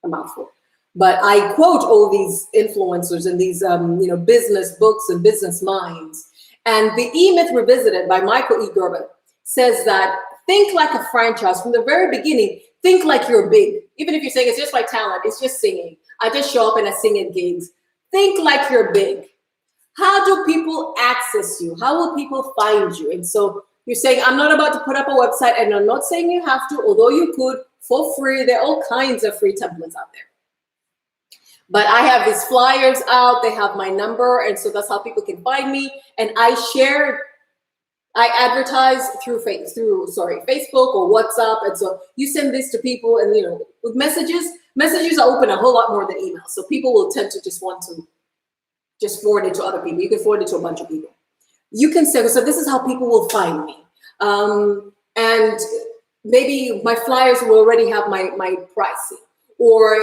A mouthful. But I quote all these influencers and these business books and business minds. And the E-Myth Revisited by Michael E. Gerber says that think like a franchise from the very beginning. Think like you're big. Even if you're saying it's just my talent, it's just singing. I just show up and I sing at gigs. Think like you're big. How do people access you? How will people find you? And so you're saying, I'm not about to put up a website, and I'm not saying you have to, although you could for free. There are all kinds of free templates out there. But I have these flyers out. They have my number. And so that's how people can find me. And I advertise through Facebook or WhatsApp. And so you send this to people, and with messages are open a whole lot more than email. So people will tend to just want to just forward it to other people. You can forward it to a bunch of people. You can say, so this is how people will find me. And maybe my flyers will already have my pricing, or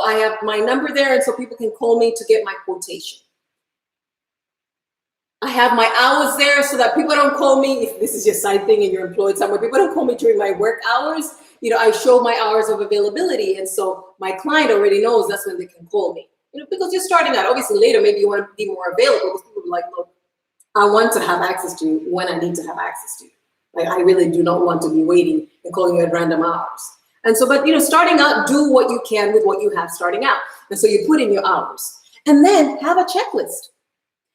I have my number there, and so people can call me to get my quotation. I have my hours there so that people don't call me, if this is your side thing and you're employed somewhere, people don't call me during my work hours. I show my hours of availability. And so my client already knows that's when they can call me. Because you're starting out. Obviously later, maybe you want to be more available, because people will be like, look, I want to have access to you when I need to have access to you. Like, I really do not want to be waiting and calling you at random hours. And so, but starting out, do what you can with what you have starting out. And so you put in your hours, and then have a checklist.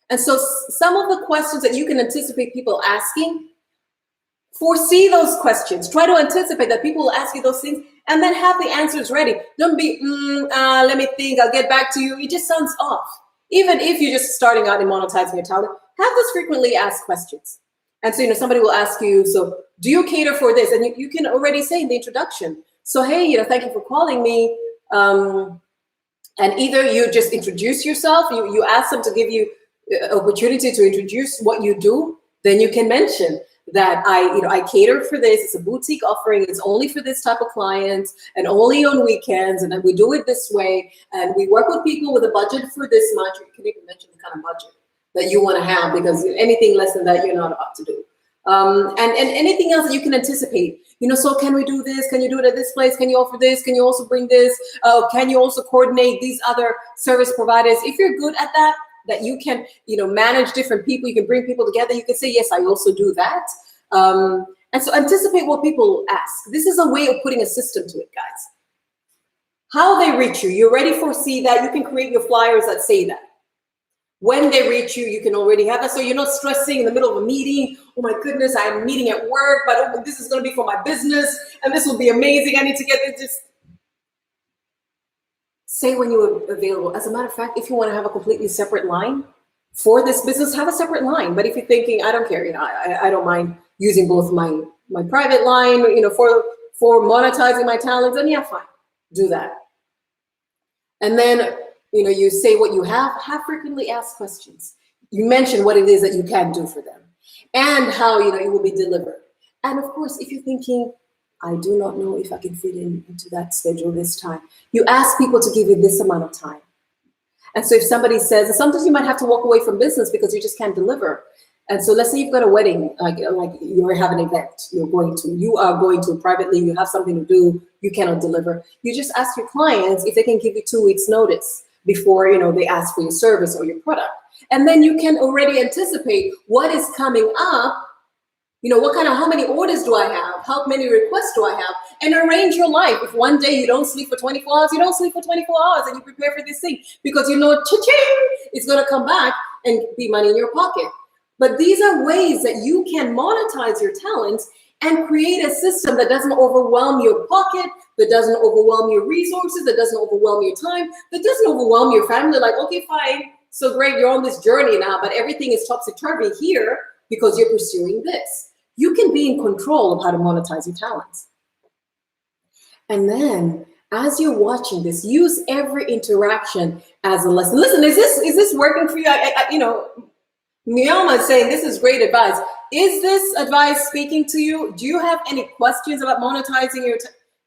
And so some of the questions that you can anticipate people asking, foresee those questions. Try to anticipate that people will ask you those things, and then have the answers ready. Don't be, let me think, I'll get back to you. It just sounds off. Even if you're just starting out and monetizing your talent, have those frequently asked questions. And so, somebody will ask you, so do you cater for this? And you can already say in the introduction, so, hey, thank you for calling me. And either you just introduce yourself, you ask them to give you opportunity to introduce what you do. Then you can mention that I cater for this. It's a boutique offering. It's only for this type of clients, and only on weekends. And then we do it this way. And we work with people with a budget for this much. You can even mention the kind of budget that you want to have, because anything less than that, you're not about to do. And anything else that you can anticipate. So can we do this? Can you do it at this place? Can you offer this? Can you also bring this? Can you also coordinate these other service providers? If you're good at that you can, manage different people, you can bring people together, you can say, yes, I also do that. And so anticipate what people ask. This is a way of putting a system to it, guys. How they reach you, you already foresee that. You can create your flyers that say that. When they reach you, you can already have that. So you're not stressing in the middle of a meeting. Oh my goodness, I'm meeting at work, but this is going to be for my business, and this will be amazing. I need to get this. Just say when you're available. As a matter of fact, if you want to have a completely separate line for this business, have a separate line. But if you're thinking, I don't care, I don't mind using both my private line, for monetizing my talents, then yeah, fine, do that. And then, you say what you have frequently asked questions. You mention what it is that you can do for them. and how it will be delivered. And of course, if you're thinking, I do not know if I can fit into that schedule this time, you ask people to give you this amount of time. And so if somebody says, and sometimes you might have to walk away from business because you just can't deliver. And so let's say you've got a wedding, like you have an event you are going to privately, you have something to do, you cannot deliver. You just ask your clients if they can give you 2 weeks notice before they ask for your service or your product. And then you can already anticipate what is coming up. How many orders do I have? How many requests do I have? And arrange your life. If one day you don't sleep for 24 hours, you don't sleep for 24 hours and you prepare for this thing because cha-ching, it's going to come back and be money in your pocket. But these are ways that you can monetize your talents and create a system that doesn't overwhelm your pocket, that doesn't overwhelm your resources, that doesn't overwhelm your time, that doesn't overwhelm your family. Like, okay, fine. So great. You're on this journey now, but everything is topsy-turvy here because you're pursuing this. You can be in control of how to monetize your talents. And then as you're watching this, use every interaction as a lesson. Listen, is this working for you? Mioma is saying this is great advice. Is this advice speaking to you? Do you have any questions about monetizing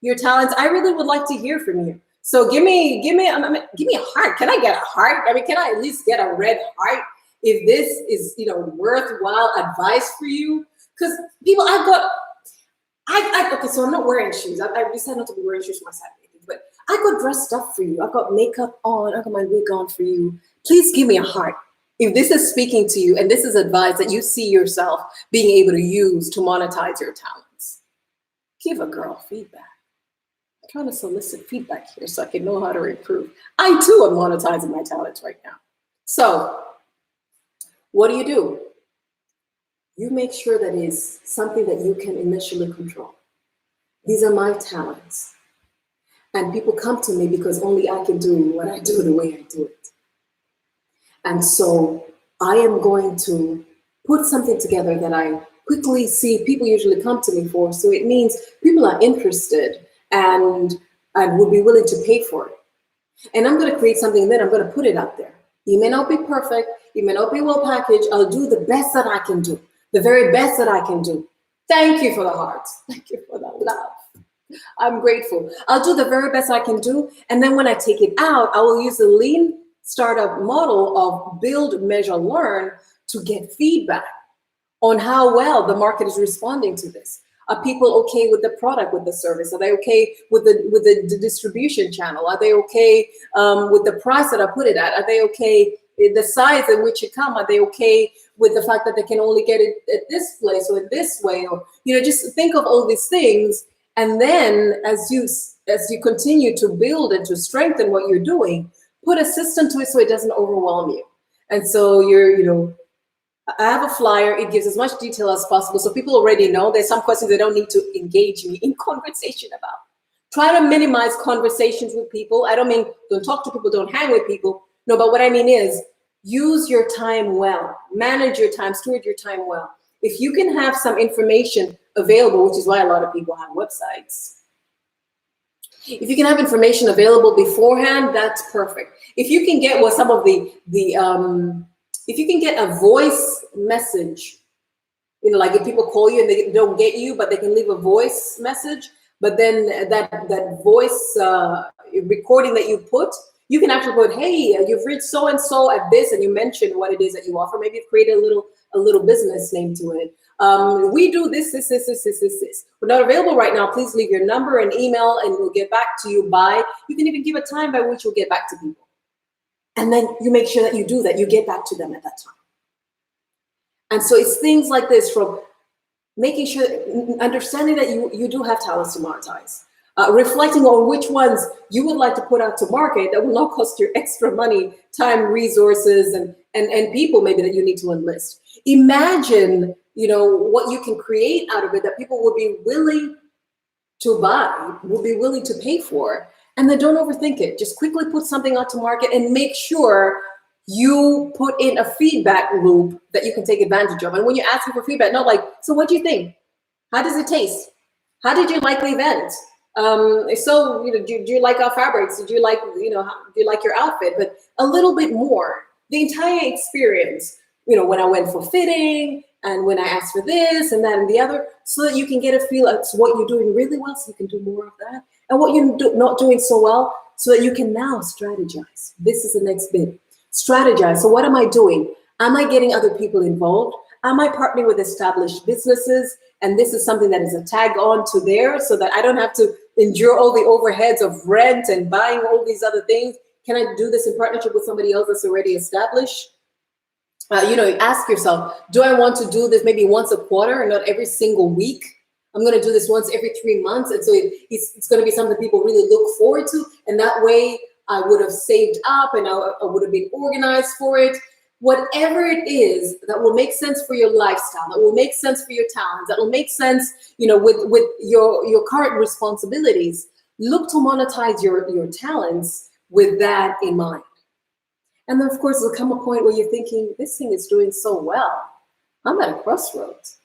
your talents? I really would like to hear from you. So give me a heart. Can I get a heart? I mean, can I at least get a red heart if this is worthwhile advice for you? Because people, okay, so I'm not wearing shoes. I decided not to be wearing shoes for my Saturday, but I got dressed up for you. I've got makeup on. I've got my wig on for you. Please give me a heart. If this is speaking to you and this is advice that you see yourself being able to use to monetize your talents, give a girl feedback. I'm trying to solicit feedback here so I can know how to improve. I too am monetizing my talents right now. So what do? You make sure that is something that you can initially control. These are my talents. And people come to me because only I can do what I do the way I do it. And so I am going to put something together that I quickly see people usually come to me for. So it means people are interested and would be willing to pay for it. And I'm going to create something and then I'm going to put it out there. You may not be perfect. You may not be well packaged. I'll do the best that I can do. The very best that I can do. Thank you for the hearts. Thank you for the love. I'm grateful. I'll do the very best I can do. And then when I take it out, I will use the lean startup model of build, measure, learn to get feedback on how well the market is responding to this. Are people okay with the product, with the service? Are they okay with the distribution channel? Are they okay with the price that I put it at? Are they okay the size in which it comes? Are they okay with the fact that they can only get it at this place or in this way? Or just think of all these things. And then as you continue to build and to strengthen what you're doing, put a system to it so it doesn't overwhelm you. And so I have a flyer. It gives as much detail as possible. So people already know there's some questions they don't need to engage me in conversation about. Try to minimize conversations with people. I don't mean don't talk to people, don't hang with people. No, but what I mean is use your time well, manage your time, steward your time well. If you can have some information available, which is why a lot of people have websites. If you can have information available beforehand, that's perfect. If you can get some of if you can get a voice message, like if people call you and they don't get you, but they can leave a voice message, but then that voice recording that you put, you can actually put, hey, you've reached so-and-so at this, and you mention what it is that you offer. Maybe you've created a little business name to it. We do this. We're not available right now. Please leave your number and email, and we'll get back to you by, you can even give a time by which we'll get back to people. And then you make sure that you do that. You get back to them at that time. And so it's things like this, from making sure, understanding that you do have talents to monetize. Reflecting on which ones you would like to put out to market that will not cost you extra money, time, resources, and people maybe that you need to enlist. Imagine, what you can create out of it that people will be willing to buy, will be willing to pay for. And then don't overthink it. Just quickly put something out to market and make sure you put in a feedback loop that you can take advantage of. And when you're asking for feedback, not like, so what do you think? How does it taste? How did you like the event? Do you like our fabrics? Did you like, do you like your outfit? But a little bit more, the entire experience, when I went for fitting and when I ask for this and that and the other, so that you can get a feel of what you're doing really well, so you can do more of that, and what you're not doing so well, so that you can now strategize. This is the next bit. Strategize. So what am I doing? Am I getting other people involved? Am I partnering with established businesses? And this is something that is a tag on to there, so that I don't have to endure all the overheads of rent and buying all these other things. Can I do this in partnership with somebody else that's already established? Ask yourself, do I want to do this maybe once a quarter and not every single week? I'm going to do this once every 3 months. And so it's going to be something people really look forward to. And that way I would have saved up, and I would have been organized for it. Whatever it is that will make sense for your lifestyle, that will make sense for your talents, that will make sense, with your current responsibilities, look to monetize your talents with that in mind. And then, of course, there'll come a point where you're thinking, this thing is doing so well. I'm at a crossroads.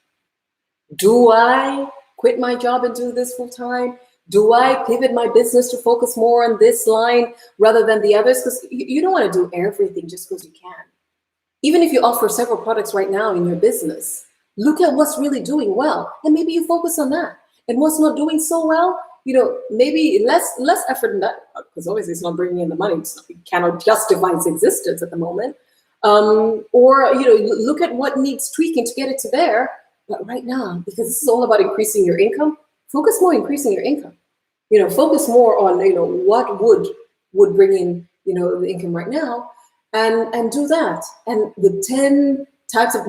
Do I quit my job and do this full time? Do I pivot my business to focus more on this line rather than the others? Because you don't want to do everything just because you can. Even if you offer several products right now in your business, look at what's really doing well, and maybe you focus on that. And what's not doing so well, maybe less effort in that, because obviously it's not bringing in the money. It cannot justify its existence at the moment. Or look at what needs tweaking to get it to there. But right now, because this is all about increasing your income, focus more on increasing your income. Focus more on what would bring in the income right now, and do that. And with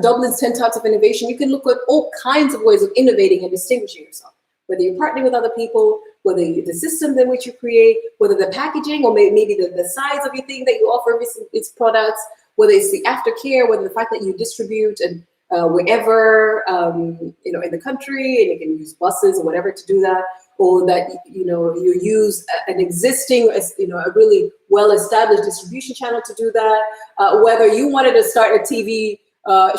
Dublin's 10 types of innovation, you can look at all kinds of ways of innovating and distinguishing yourself. Whether you're partnering with other people, whether the systems in which you create, whether the packaging, or maybe the size of your thing that you offer its products, whether it's the aftercare, whether the fact that you distribute and wherever in the country, and you can use buses or whatever to do that, or that you use an existing a really well-established distribution channel to do that. Whether you wanted to start a TV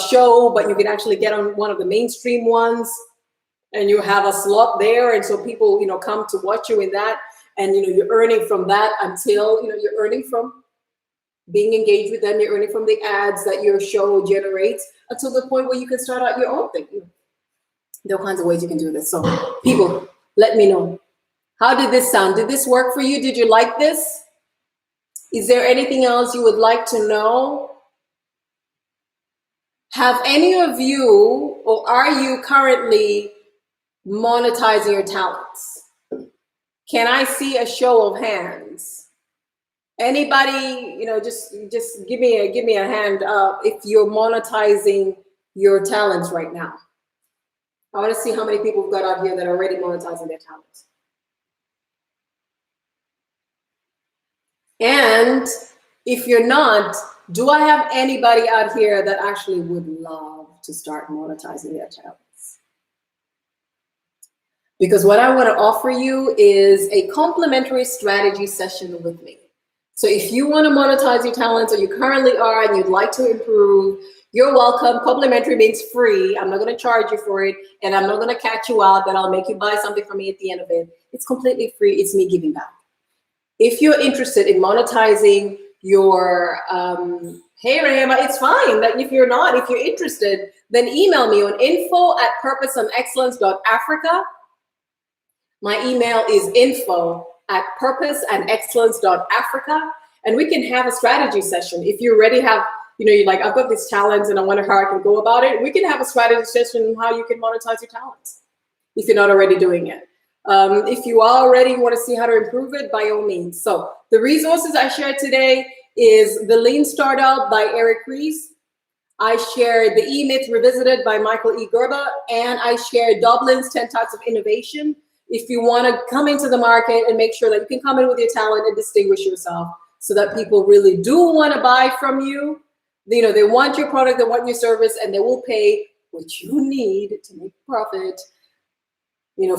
show, but you can actually get on one of the mainstream ones, and you have a slot there, and so people come to watch you in that, and you're earning from that until you're earning from being engaged with them, you're earning from the ads that your show generates, until the point where you can start out your own thing. There are all kinds of ways you can do this. So people, let me know. How did this sound? Did this work for you? Did you like this? Is there anything else you would like to know? Have any of you, or are you currently monetizing your talents? Can I see a show of hands? Anybody, just give me a hand up if you're monetizing your talents right now. I want to see how many people we've got out here that are already monetizing their talents. And if you're not, do I have anybody out here that actually would love to start monetizing their talents? Because what I want to offer you is a complimentary strategy session with me. So if you want to monetize your talents, or you currently are and you'd like to improve, you're welcome. Complimentary means free. I'm not going to charge you for it, and I'm not going to catch you out that I'll make you buy something from me at the end of it. It's completely free. It's me giving back. If you're interested in monetizing your, hey Rahima, it's fine that if you're interested, then email me on info@purposeandexcellence.africa. My email is info@purposeandexcellence.africa, and we can have a strategy session. If you already have, you're like, I've got this talent and I wonder how I can go about it, we can have a strategy session on how you can monetize your talents if you're not already doing it. If you are already want to see how to improve it, by all means. So the resources I shared today is The Lean Startup by Eric Ries. I shared The E-Myth Revisited by Michael E. Gerber, and I shared Dublin's 10 Types of Innovation. If you want to come into the market and make sure that you can come in with your talent and distinguish yourself, so that people really do want to buy from you. They want your product, they want your service, and they will pay what you need to make profit,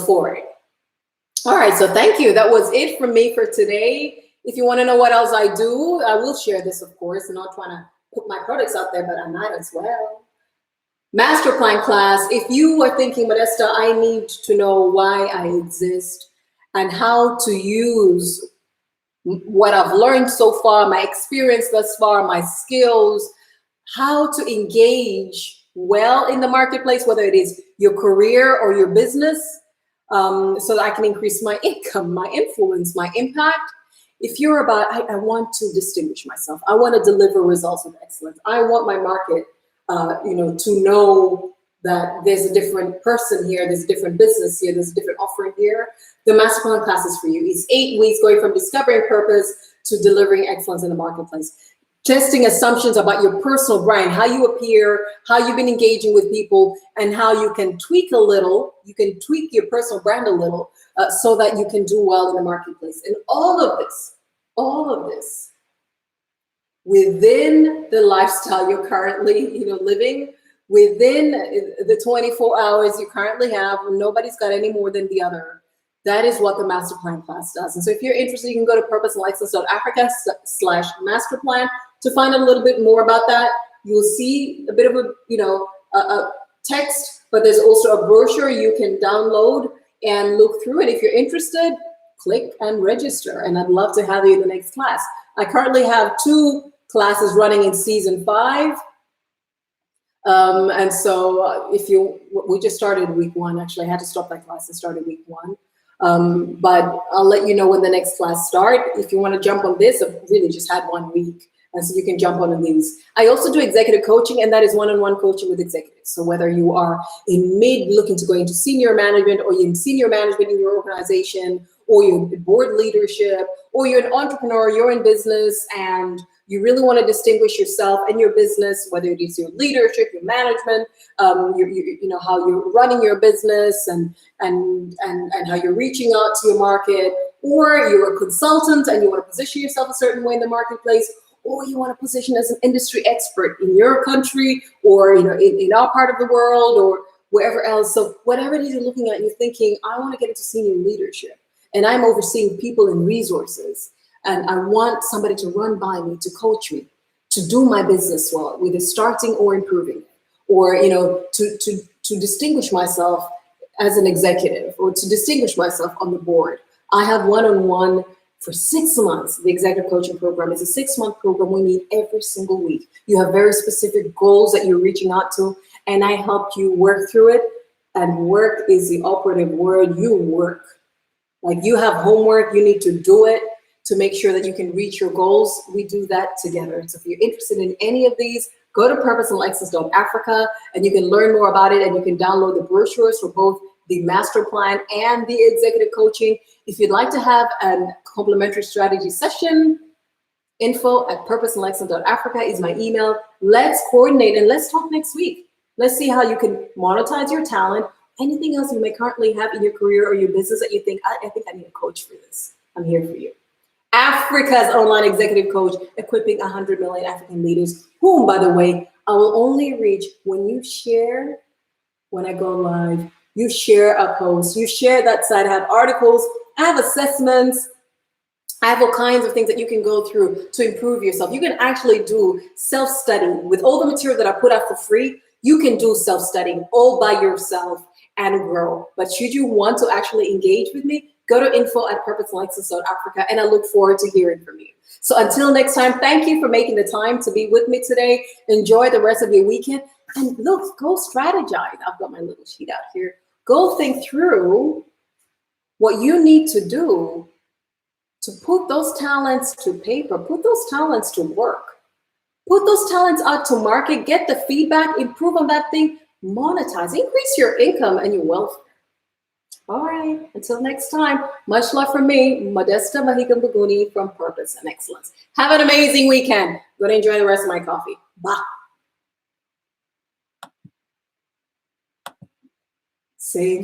for it. All right, so thank you. That was it from me for today. If you want to know what else I do, I will share this, of course. I'm not trying to put my products out there, but I might as well. Master plan class. If you are thinking, Modesta, I need to know why I exist and how to use what I've learned so far, my experience thus far, my skills, how to engage well in the marketplace, whether it is your career or your business, so that I can increase my income, my influence, my impact. If you're about, I want to distinguish myself. I want to deliver results with excellence. I want my market, to know that there's a different person here, there's a different business here, there's a different offering here. The master plan class is for you. It's 8 weeks going from discovering purpose to delivering excellence in the marketplace. Testing assumptions about your personal brand, how you appear, how you've been engaging with people, and how you can tweak a little, you can tweak your personal brand a little, so that you can do well in the marketplace. And all of this within the lifestyle you're currently, living, within the 24 hours you currently have. Nobody's got any more than the other. That is what the master plan class does. And so if you're interested, you can go to purposeandexcellence.africa/masterplan to find out a little bit more about that. You'll see a bit of a text, but there's also a brochure you can download and look through. And if you're interested, click and register. And I'd love to have you in the next class. I currently have 2 classes running in season 5. And so we just started week 1. Actually, I had to stop that class and started week 1. But I'll let you know when the next class start. If you want to jump on this, I've really just had 1 week. And so you can jump on these. I also do executive coaching, and that is one-on-one coaching with executives. So whether you are in mid looking to go into senior management, or you're in senior management in your organization, or you're in board leadership, or you're an entrepreneur, you're in business, and you really want to distinguish yourself and your business, whether it is your leadership, your management, how you're running your business, and how you're reaching out to your market, or you're a consultant and you want to position yourself a certain way in the marketplace, or you want to position as an industry expert in your country, or in our part of the world, or wherever else. So whatever it is you're looking at, you're thinking, I want to get into senior leadership, and I'm overseeing people and resources, and I want somebody to run by me, to coach me, to do my business well, whether starting or improving it, or to distinguish myself as an executive, or to distinguish myself on the board. I have one-on-one for 6 months. The executive coaching program is a 6-month program. We meet every single week. You have very specific goals that you're reaching out to, and I help you work through it. And work is the operative word. You work. Like, you have homework, you need to do it to make sure that you can reach your goals. We do that together. So if you're interested in any of these, go to purposeandexcellence.africa, and you can learn more about it, and you can download the brochures for both the master plan and the executive coaching. If you'd like to have a complimentary strategy session, info@purposeandexcellence.africa is my email. Let's coordinate and let's talk next week. Let's see how you can monetize your talent. Anything else you may currently have in your career or your business that you think, I think I need a coach for this. I'm here for you. Africa's online executive coach, equipping 100 million African leaders, whom, by the way, I will only reach when you share, when I go live, you share a post, you share that site. I have articles, I have assessments, I have all kinds of things that you can go through to improve yourself. You can actually do self-study with all the material that I put out for free. You can do self-studying all by yourself and grow. But should you want to actually engage with me, go to info@purposeandexcellence.africa, and I look forward to hearing from you. So until next time, thank you for making the time to be with me today. Enjoy the rest of your weekend. And look, go strategize. I've got my little sheet out here. Go think through what you need to do to put those talents to paper, put those talents to work, put those talents out to market, get the feedback, improve on that thing, monetize, increase your income and your wealth. All right, until next time, much love from me, Modesta Mahikambuguni from Purpose and Excellence. Have an amazing weekend. Go to enjoy the rest of my coffee. Bye. Saying